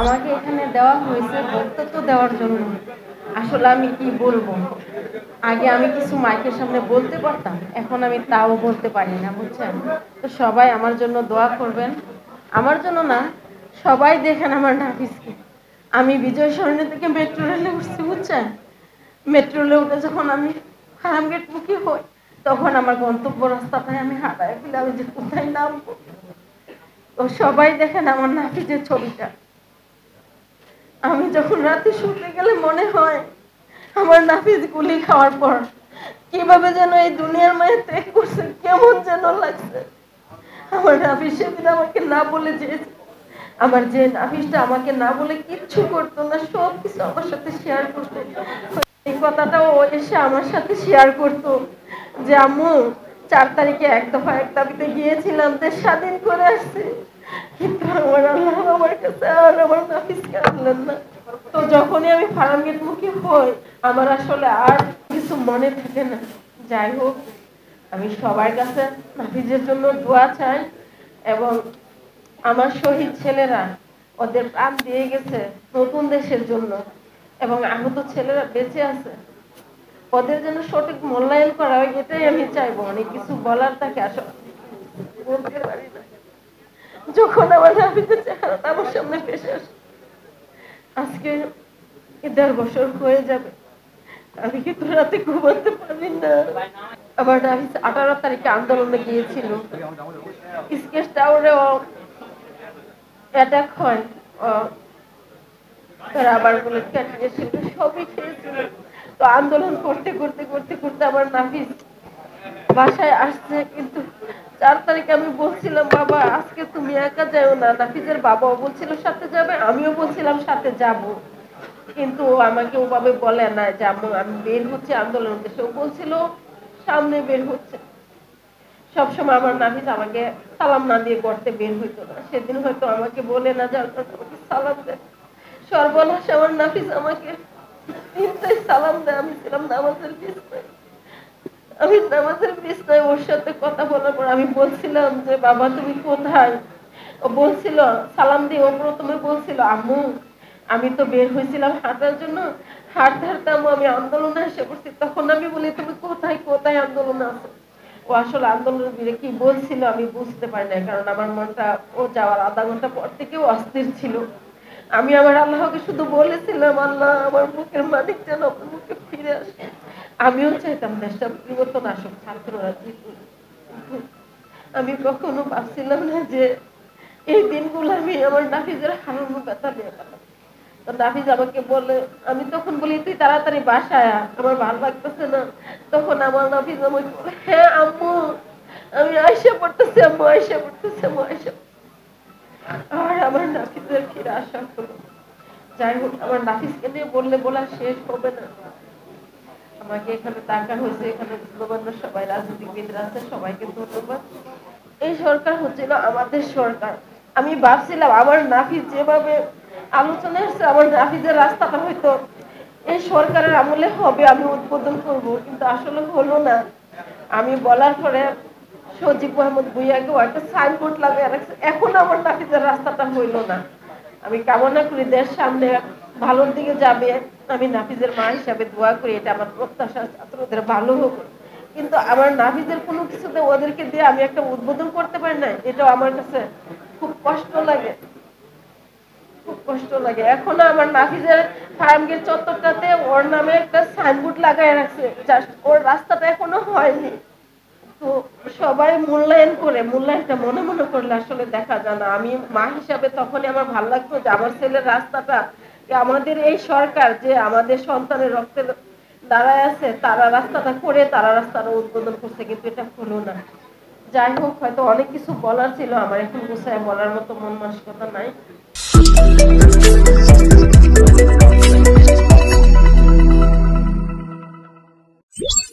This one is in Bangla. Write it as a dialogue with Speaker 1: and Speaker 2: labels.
Speaker 1: আমাকে এখানে দেওয়া হয়েছে বক্তব্য দেওয়ার জন্য। আসলে আমি কি বলবো, আগে আমি কিছু মাইকের সামনে বলতে পারতাম, এখন আমি তাও বলতে পারি না, বুঝছেন? তো সবাই আমার জন্য দোয়া করবেন। আমার জন্য না, সবাই দেখেন আমার নাফিসকে। আমি বিজয় সরণি থেকে মেট্রো রেলে উঠছি, বুঝছেন? মেট্রো রেলে উঠে যখন আমি ফার্মগেট মুখী হই, তখন আমার গন্তব্য রাস্তাটায় আমি হারায় ফেলে আমি যে কোথায় নামবো। তো সবাই দেখেন আমার নাফিসের ছবিটা। আমি যখন রাতে শুতে গেলে মনে হয় আমার নাফিস গুলি খাওয়ার পর কিভাবে যেন এই দুনিয়ার মায়া ত্যাগ করছে, কেমন যেন লাগছে। আমার নাফিস সেদিন আমাকে না বলে যেয়েছে, আমার যে নাফিসটা আমাকে না বলে কিচ্ছু করতো না, সব কিছু আমার সাথে শেয়ার করতো। এই কথাটা ও এসে আমার সাথে শেয়ার করতো যে আম্মু 4 তারিখে এক দফা এক দাবিতে গিয়েছিলাম, দেশ স্বাধীন করে আসছি, কিন্তু আমার আল্লাহ আমার কাছে আর আমার নাফিসকে আনলেন না। তো যখনই আমি ফার্মগেট মুখী হই, আমার আসলে আর কিছু মনে থাকে না। যাই হোক, আমি সবার কাছে নাফিজের জন্য দোয়া চাই, এবং আমার শহীদ ছেলেরা ওদের প্রাণ দিয়ে গেছে নতুন দেশের জন্য, এবং আহত ছেলেরা বেঁচে আছে, ওদের জন্য সঠিক মূল্যায়ন করা হয়, এটাই আমি চাইবো। অনেক কিছু বলার থাকে, আসলে বলতে পারি না। যখন আমার নাফিজের চেহারাটা আমার সামনে ভেসে আসে, আজকে 1.5 বছর হয়ে যাবে, আমি কিন্তু রাতে ঘুমাতে পারি না। আবার নাফিস 18 তারিখে আন্দোলনে গিয়েছিল, স্কেচ টাওয়ারে অ্যাটাক হয়, রাবার বুলেট কাটিয়েছিল, সবই খেয়েছিল। তো আন্দোলন করতে করতে করতে করতে আমার নাফিস বাসায় আসছে, কিন্তু 4 তারিখে আমি বলছিলাম বাবা আজকে তুমি একা যাও না, নাফিসের বাবাও বলছিল সাথে যাবে, আমিও বলছিলাম সাথে যাব, কিন্তু ও আমাকে ওভাবে বলে না যে আম্মু আমি বের হচ্ছে আন্দোলন উদ্দেশ্যে, ও বলছিল সামনে বের হচ্ছে। সবসময় আমার নাফিস আমাকে সালাম না দিয়ে করতে বের হইতো না, সেদিন হয়তো আমাকে বলে না যাওয়ার কারণে আমাকে সালাম দেয়। সর্বনাশ, আমার নাফিস আমাকে 3টায় সালাম দেয়। আমি ছিলাম নামাজের বিছনায়, আমি নামাজের বিছনায় ওর সাথে কথা বলার পর আমি বলছিলাম যে বাবা তুমি কোথায়। ও বলছিল সালাম দিয়ে, ও প্রথমে বলছিল আম্মু আমি তো বের হয়েছিলাম হাঁটার জন্য, হাঁটতে হাঁটতে আম্মু আমি আন্দোলনে এসে পড়ছি। তখন আমি বলি তুমি কোথায় কোথায় আন্দোলনে আছো। ও আসলে আন্দোলনের দিকে কি বলছিল আমি বুঝতে পারি না, কারণ আমার মনটা ও যাওয়ার আধা ঘন্টা পর থেকেও অস্থির ছিল। আমি আমার আল্লাহকে শুধু বলেছিলাম আল্লাহ আমার মুখের মানিক যেন আমার মুখে ফিরে আসে। আমিও চাইতাম দেশটা পরিবর্তন আসুক, ছাত্ররা জিতুক। আমি কখনো ভাবছিলাম না যে এই দিনগুলো আমি আমার নাফিজের হারানো ব্যথা নিয়ে পেলাম। তো নাফিজ আমাকে বলে, আমি তখন বলি তুই তাড়াতাড়ি বাসায় আয়, আমার ভালো লাগতেছে না। তখন আমার নাফিজ আমাকে বলে হ্যাঁ আম্মু আমি আয়সা পড়তেছি, আম্মু আয়সা পড়তেছি, আম্মু আয়সা। আর আমার নাফিজের ফিরে আসা হলো। যাই হোক, আমার নাফিসকে নিয়ে বললে বলা শেষ হবে না। আমাকে এখানে টাকা হয়েছে, এখানে ধন্যবাদ সবাই রাজনীতিবিদরা আছে, সবাইকে ধন্যবাদ। এই সরকার হচ্ছিল আমাদের সরকার। আমি ভাবছিলাম আমার নাফিস যেভাবে আলোচনা এসছে, আমার নাফিজের রাস্তাটা হয়তো এই সরকারের আমলে হবে, আমি উদ্বোধন করব, কিন্তু আসলে হলো না। আমি বলার পরে সজীব মোহাম্মদ ভুইয়াকে একটা সাইনবোর্ড লাগিয়ে রাখছে, এখন আমার নাফিজের রাস্তাটা হইল না। আমি কামনা করি দেশ সামনে ভালোর দিকে যাবে, আমি নাফিজের মা হিসাবে দোয়া করি, এটা আমার প্রত্যাশা ছাত্রদের ভালো হোক। কিন্তু আমার নাফিজের কোনো কিছুতে ওদেরকে দিয়ে আমি একটা উদ্বোধন করতে পারি না, এটাও আমার কাছে খুব কষ্ট লাগে, খুব কষ্ট লাগে। এখনো আমার নাফিজের ফার্মগেট চত্বরটাতে ওর নামে একটা সাইনবোর্ড লাগায় রাখছে, জাস্ট ওর রাস্তাটা এখনো হয়নি। তো সবাই মূল্যায়ন করে, মূল্যায়নটা মনে মনে করলে আসলে দেখা যায় না। আমি মা হিসাবে তখনই আমার ভালো লাগতো যে আমার ছেলের রাস্তাটা, আমাদের এই সরকার যে আমাদের সন্তানের রক্তে দাঁড়ায় আছে, তারা রাস্তাটা করে তারা রাস্তাটা উদ্বোধন করছে, কিন্তু এটা হলো না। যাই হোক, হয়তো অনেক কিছু বলার ছিল আমার, এখন গুছায় বলার মতো মন মানসিকতা নাই।